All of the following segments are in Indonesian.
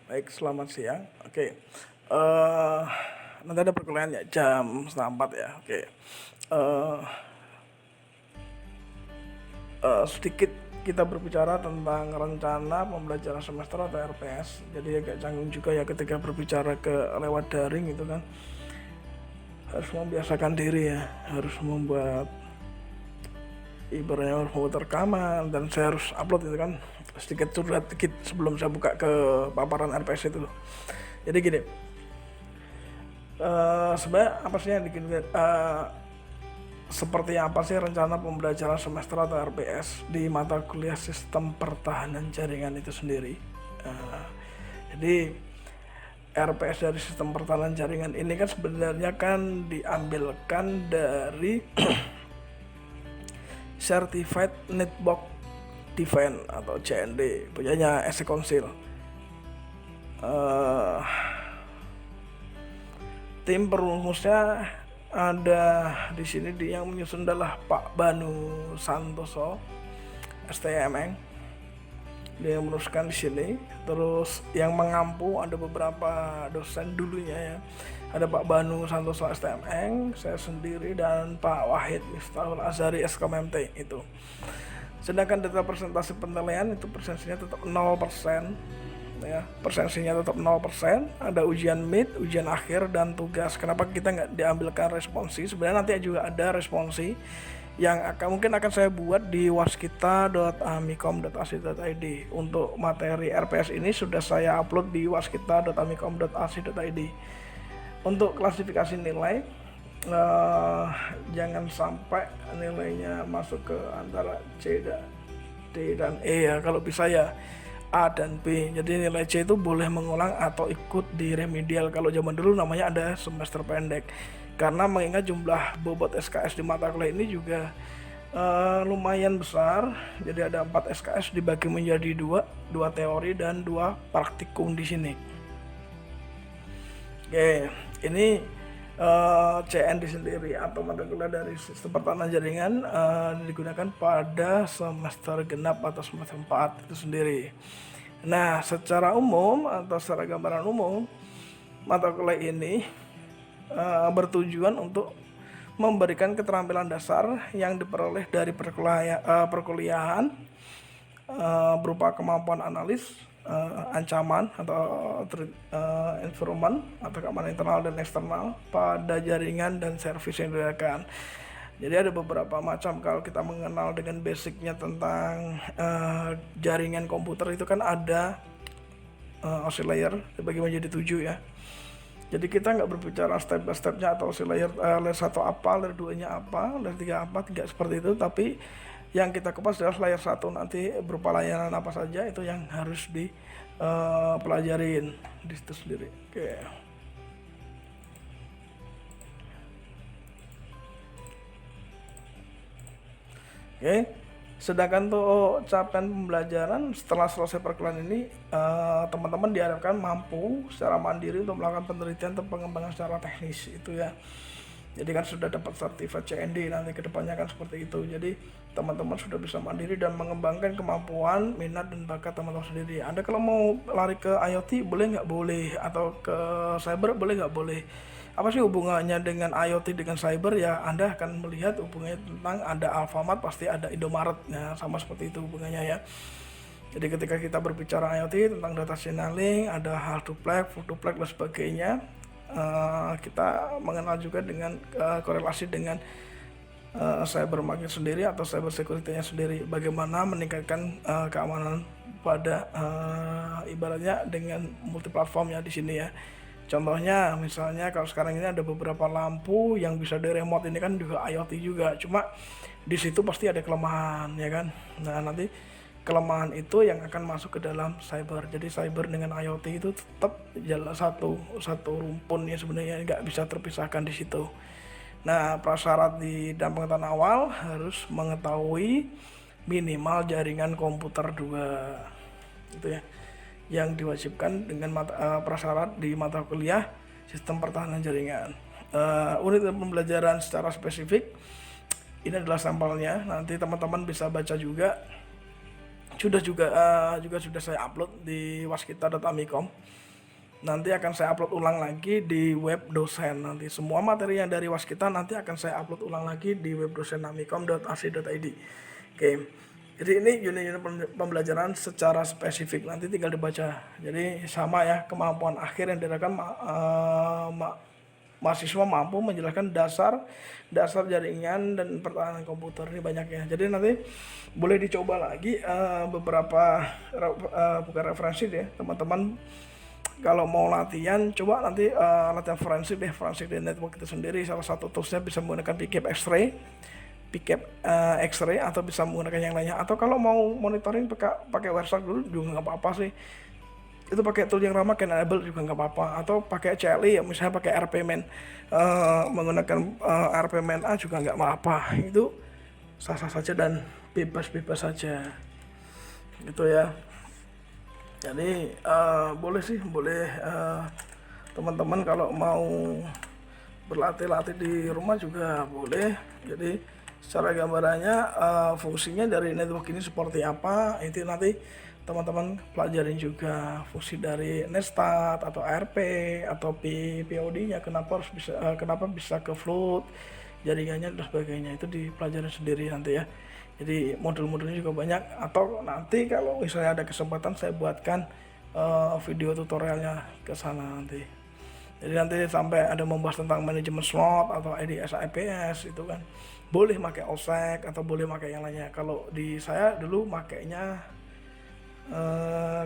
Baik, selamat siang. Oke, eh nanti ada perkuliahan ya jam setengah empat ya. Oke, eh sedikit kita berbicara tentang rencana pembelajaran semester atau RPS. Jadi agak canggung juga ya ketika berbicara lewat daring itu kan. Harus membiasakan diri ya, harus membuat ibaratnya harus membuat rekaman dan saya harus upload itu kan, sedikit curhat dikit sebelum saya buka ke paparan RPS itu. Jadi gini, sebenarnya apa sih yang bikin seperti apa sih rencana pembelajaran semester atau RPS di mata kuliah sistem pertahanan jaringan itu sendiri. Eh, jadi RPS dari sistem pertahanan jaringan ini kan sebenarnya kan diambilkan dari Certified Network Defense atau CND punyanya SC Council. Eh, Tim perumusnya ada di sini yang menyusun adalah Pak Banu Santoso STMN, dia yang meneruskan di sini. Terus yang mengampu ada beberapa dosen dulunya ya, ada Pak Banu Santoso STMN, saya sendiri, dan Pak Wahid Miftahul Azhari SKMMT itu. Sedangkan data presentasi penilaian itu persensinya tetap 0%, ya, persensinya tetap 0%. Ada ujian mid, ujian akhir, dan tugas. Kenapa kita nggak diambilkan responsi? Sebenarnya nanti juga ada responsi yang mungkin akan saya buat di waskita.amikom.ac.id. Untuk materi RPS ini sudah saya upload di waskita.amikom.ac.id. Untuk klasifikasi nilai, jangan sampai nilainya masuk ke antara D dan E ya, kalau bisa ya A dan B. Jadi nilai C itu boleh mengulang atau ikut di remedial. Kalau zaman dulu namanya ada semester pendek. Karena mengingat jumlah bobot SKS di mata kuliah ini juga lumayan besar. Jadi ada 4 SKS dibagi menjadi dua teori dan 2 praktikum di sini. Oke, ini CND sendiri atau mata kuliah dari sistem pertahanan jaringan digunakan pada semester genap atau semester 4 itu sendiri. Nah, secara umum atau secara gambaran umum, mata kuliah ini bertujuan untuk memberikan keterampilan dasar yang diperoleh dari perkuliahan berupa kemampuan analis, ancaman atau environment atau keamanan internal dan eksternal pada jaringan dan servis yang digunakan. Jadi ada beberapa macam. Kalau kita mengenal dengan basicnya tentang jaringan komputer itu kan ada oscillator dibagi menjadi 7 ya. Jadi kita nggak berbicara step by stepnya atau layer 1 apa, layer 2 nya apa, layer 3 apa, tidak seperti itu. Tapi yang kita kupas adalah layer 1 nanti berupa layanan apa saja itu yang harus dipelajarin di situ sendiri. Oke. Oke. Sedangkan tuh capaian pembelajaran setelah selesai perkuliahan ini, teman-teman diharapkan mampu secara mandiri untuk melakukan penelitian atau pengembangan secara teknis itu ya. Jadi kan sudah dapat sertifikat CND, nanti kedepannya kan seperti itu. Jadi teman-teman sudah bisa mandiri dan mengembangkan kemampuan, minat, dan bakat teman-teman sendiri. Anda kalau mau lari ke IoT boleh nggak boleh, atau ke cyber boleh nggak boleh. Apa sih hubungannya dengan IoT dengan cyber ya? Anda akan melihat hubungannya tentang ada Alfamart pasti ada Indomaret, ya sama seperti itu hubungannya ya. Jadi ketika kita berbicara IoT tentang data signaling, ada hal duplex, full duplex dan sebagainya. Kita mengenal juga dengan korelasi dengan cyber market sendiri atau cyber security-nya sendiri. Bagaimana meningkatkan keamanan pada ibaratnya dengan multi platformnya di sini ya. Contohnya misalnya kalau sekarang ini ada beberapa lampu yang bisa di remote, ini kan juga IoT juga. Cuma di situ pasti ada kelemahan ya kan. Nah, nanti kelemahan itu yang akan masuk ke dalam cyber. Jadi cyber dengan IoT itu tetap jalan satu rumpun ya, sebenarnya nggak bisa terpisahkan di situ. Nah, prasyarat di dalam pengetahuan awal harus mengetahui minimal jaringan komputer 2 itu ya, yang diwajibkan dengan prasyarat di mata kuliah sistem pertahanan jaringan. Unit pembelajaran secara spesifik ini adalah sampelnya, nanti teman-teman bisa baca juga juga sudah saya upload di waskita.amikom. Nanti akan saya upload ulang lagi di web dosen. Nanti semua materi yang dari Waskita nanti akan saya upload ulang lagi di web dosen amikom.ac.id. Oke. Jadi ini unit-unit pembelajaran secara spesifik, nanti tinggal dibaca. Jadi sama ya, kemampuan akhir yang dirasakan mahasiswa mampu menjelaskan dasar jaringan dan pertahanan komputer. Ini banyak ya. Jadi nanti boleh dicoba lagi beberapa bukan referensi deh teman-teman. Kalau mau latihan, coba nanti latihan forensik di network itu sendiri. Salah satu toolsnya bisa menggunakan PCAP X-ray atau bisa menggunakan yang lainnya. Atau kalau mau monitoring pakai Wireshark dulu juga nggak apa-apa sih. Itu pakai tool yang ramah kayak Enable juga nggak apa-apa. Atau pakai CLI ya, misalnya pakai RPMan, menggunakan RPMan A juga nggak apa-apa. Itu sah-sah saja dan bebas-bebas saja. Gitu ya. Jadi boleh teman-teman kalau mau berlatih-latih di rumah juga boleh. Jadi secara gambarannya fungsinya dari network ini seperti apa, itu nanti teman-teman pelajarin juga fungsi dari Netstat atau ARP atau POD-nya, kenapa bisa ke float jaringannya dan sebagainya, itu dipelajari sendiri nanti ya. Jadi modul-modulnya juga banyak, atau nanti kalau misalnya ada kesempatan saya buatkan video tutorialnya ke sana nanti. Jadi nanti sampai ada membahas tentang manajemen slot atau IDS IPS itu kan boleh pakai OSEC atau boleh pakai yang lainnya. Kalau di saya dulu makainya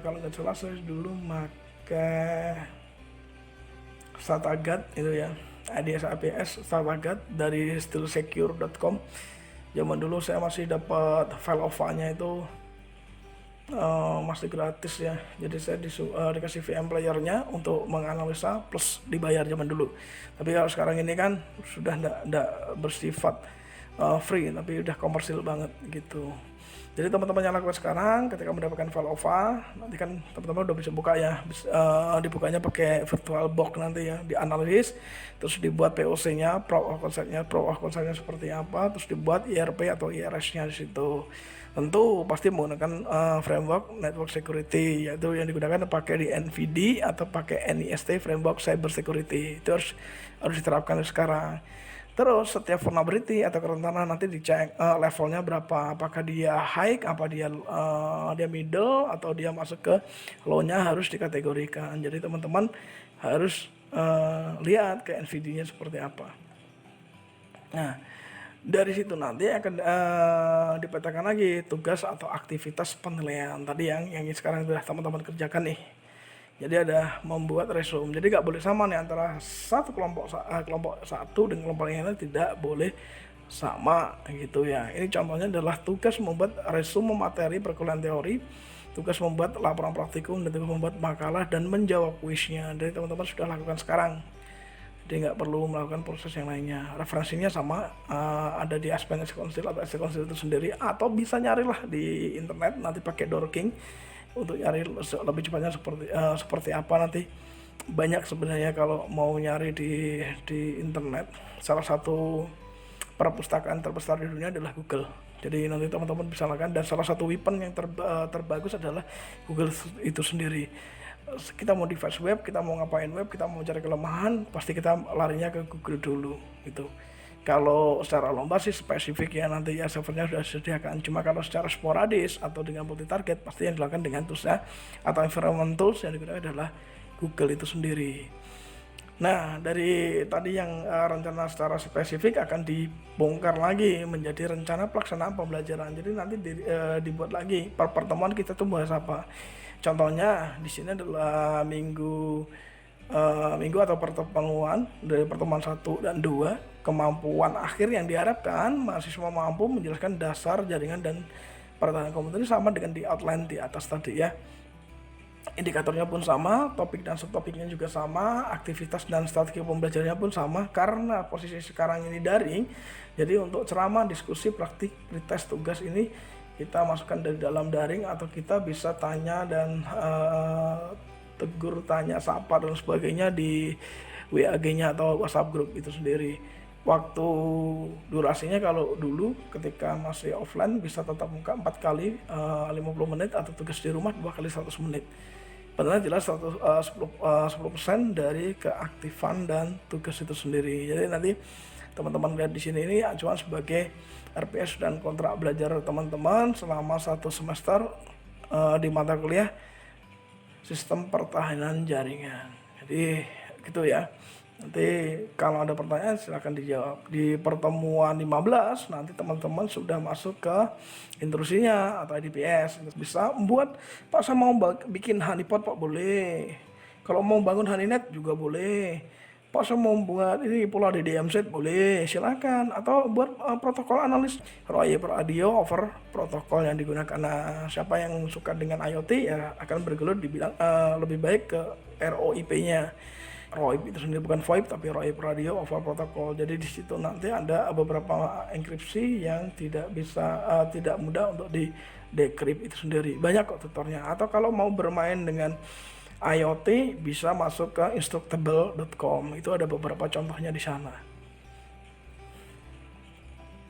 kalau nggak salah saya dulu pakai SATA-GAT itu ya, IDS IPS SATA-GAT dari stillsecure.com. Zaman dulu saya masih dapat file OVA-nya itu masih gratis ya. Jadi saya dikasih VM player-nya untuk menganalisa plus dibayar zaman dulu. Tapi kalau sekarang ini kan sudah enggak bersifat free, tapi udah komersil banget gitu. Jadi teman-teman yang lakukan sekarang ketika mendapatkan file OVA, nanti kan teman-teman udah bisa buka ya, dibukanya pakai VirtualBox nanti ya, dianalisis, terus dibuat POC-nya, proof of concept-nya seperti apa, terus dibuat IRP atau IRS-nya di situ. Tentu pasti menggunakan framework network security, yaitu yang digunakan pakai di NVD atau pakai NIST framework cyber security. Itu harus diterapkan sekarang. Terus setiap vulnerability atau kerentanan nanti dicek levelnya berapa, apakah dia high, apa dia middle, atau dia masuk ke low-nya, harus dikategorikan. Jadi teman-teman harus lihat ke NVD-nya seperti apa. Nah, dari situ nanti akan dipetakan lagi tugas atau aktivitas penilaian tadi yang sekarang sudah teman-teman kerjakan nih. Jadi ada membuat resume. Jadi nggak boleh sama nih antara satu kelompok satu dengan kelompok yang lain, tidak boleh sama gitu ya. Ini contohnya adalah tugas membuat resume materi perkuliahan teori, tugas membuat laporan praktikum, dan tugas membuat makalah dan menjawab kuisnya. Jadi teman-teman sudah lakukan sekarang. Jadi nggak perlu melakukan proses yang lainnya. Referensinya sama, ada di Aspen Council atau SC Council itu sendiri, atau bisa nyarilah di internet nanti pakai Dorking untuk nyari lebih cepatnya seperti apa nanti. Banyak sebenarnya kalau mau nyari di internet. Salah satu perpustakaan terbesar di dunia adalah Google. Jadi nanti teman-teman bisa lakukan, dan salah satu weapon yang terbagus adalah Google itu sendiri. Kita mau device web, kita mau ngapain web, kita mau cari kelemahan, pasti kita larinya ke Google dulu gitu. Kalau secara lomba sih spesifik ya, nanti ya servernya sudah disediakan. Cuma kalau secara sporadis atau dengan multi target, pasti yang dilakukan dengan toolsnya atau environment tools yang digunakan adalah Google itu sendiri. Nah, dari tadi yang rencana secara spesifik akan dibongkar lagi menjadi rencana pelaksanaan pembelajaran. Jadi nanti dibuat lagi per pertemuan kita tuh bahas apa. Contohnya di sini adalah minggu atau pertemuan dari pertemuan 1 dan 2, kemampuan akhir yang diharapkan mahasiswa mampu menjelaskan dasar jaringan dan pertahanan komputer, sama dengan di outline di atas tadi ya. Indikatornya pun sama, topik dan subtopiknya juga sama, aktivitas dan strategi pembelajarannya pun sama. Karena posisi sekarang ini daring, jadi untuk ceramah, diskusi, praktik, pretest, tugas ini kita masukkan dari dalam daring, atau kita bisa tanya dan tegur, tanya, sapa dan sebagainya di WAG-nya atau WhatsApp group itu sendiri. Waktu durasinya kalau dulu ketika masih offline bisa tetap muka 4 kali 50 menit, atau tugas di rumah 2 kali 100 menit. Benar jelas 10% dari keaktifan dan tugas itu sendiri. Jadi nanti teman-teman lihat di sini ini acuan sebagai RPS dan kontrak belajar teman-teman selama 1 semester di mata kuliah sistem pertahanan jaringan. Jadi gitu ya. Nanti kalau ada pertanyaan silahkan dijawab. Di pertemuan 15 nanti teman-teman sudah masuk ke intrusinya atau IDPS. Bisa membuat, Pak saya mau bikin honeypot Pak, boleh. Kalau mau bangun honeynet juga boleh. Pak saya mau buat ini pola DDMZ boleh, silakan. Atau buat protokol analis ROI per audio over protokol yang digunakan. Nah, siapa yang suka dengan IoT ya akan bergelut dibilang lebih baik ke ROIP-nya. ROIP itu sendiri bukan VoIP tapi ROIP Radio over Protocol. Jadi di situ nanti ada beberapa enkripsi yang tidak mudah untuk di decrypt itu sendiri. Banyak kok tutornya. Atau kalau mau bermain dengan IoT bisa masuk ke instructable.com. Itu ada beberapa contohnya di sana.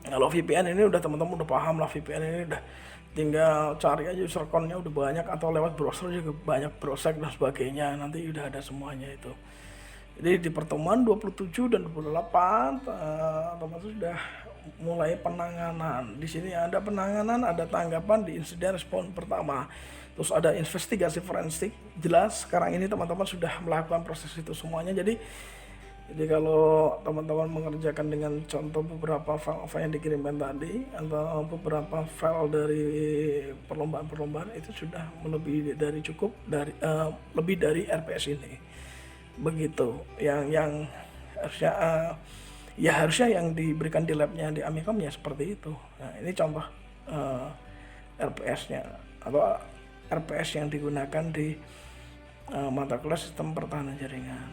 Kalau VPN ini udah teman-teman udah paham lah, VPN ini udah tinggal cari aja user account-nya udah banyak, atau lewat browser juga banyak, browser dan sebagainya, nanti udah ada semuanya itu. Jadi di pertemuan 27 dan 28 teman-teman sudah mulai penanganan. Di sini ada penanganan, ada tanggapan di insiden respon pertama. Terus ada investigasi forensik. Jelas sekarang ini teman-teman sudah melakukan proses itu semuanya. Jadi kalau teman-teman mengerjakan dengan contoh beberapa file yang dikirimkan tadi atau beberapa file dari perlombaan-perlombaan itu sudah melebihi dari cukup dari lebih dari RPS ini. Begitu yang harusnya harusnya yang diberikan di labnya di Amikom ya seperti itu. Nah, ini contoh RPS-nya atau RPS yang digunakan di mata kuliah sistem pertahanan jaringan.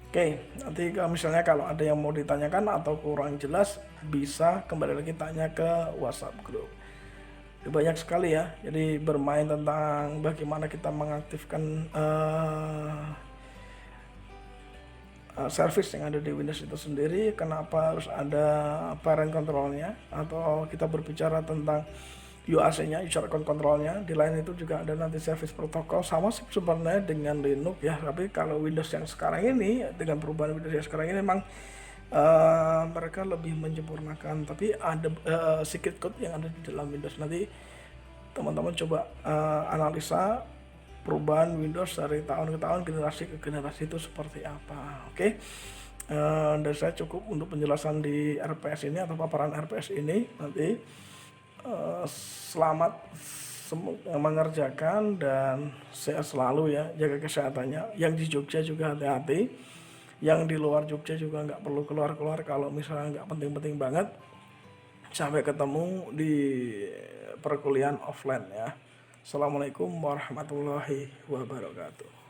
Oke, nanti kalau ada yang mau ditanyakan atau kurang jelas bisa kembali lagi tanya ke WhatsApp group. Banyak sekali ya, jadi bermain tentang bagaimana kita mengaktifkan service yang ada di Windows itu sendiri, kenapa harus ada parent controlnya, atau kita berbicara tentang UAC-nya, user account controlnya. Di lain itu juga ada nanti service protokol, sama sih sebenarnya dengan Linux ya, tapi kalau Windows yang sekarang ini, dengan perubahan Windows yang sekarang ini memang mereka lebih menyempurnakan, tapi ada secret code yang ada di dalam Windows. Nanti teman-teman coba analisa perubahan Windows dari tahun ke tahun, generasi ke generasi itu seperti apa. Oke. Dan saya cukup untuk penjelasan di RPS ini atau paparan RPS ini. Nanti selamat mengerjakan dan sehat selalu ya, jaga kesehatannya. Yang di Jogja juga hati-hati, yang di luar Jogja juga nggak perlu keluar-keluar kalau misalnya nggak penting-penting banget. Sampai ketemu di perkuliahan offline ya. Assalamualaikum warahmatullahi wabarakatuh.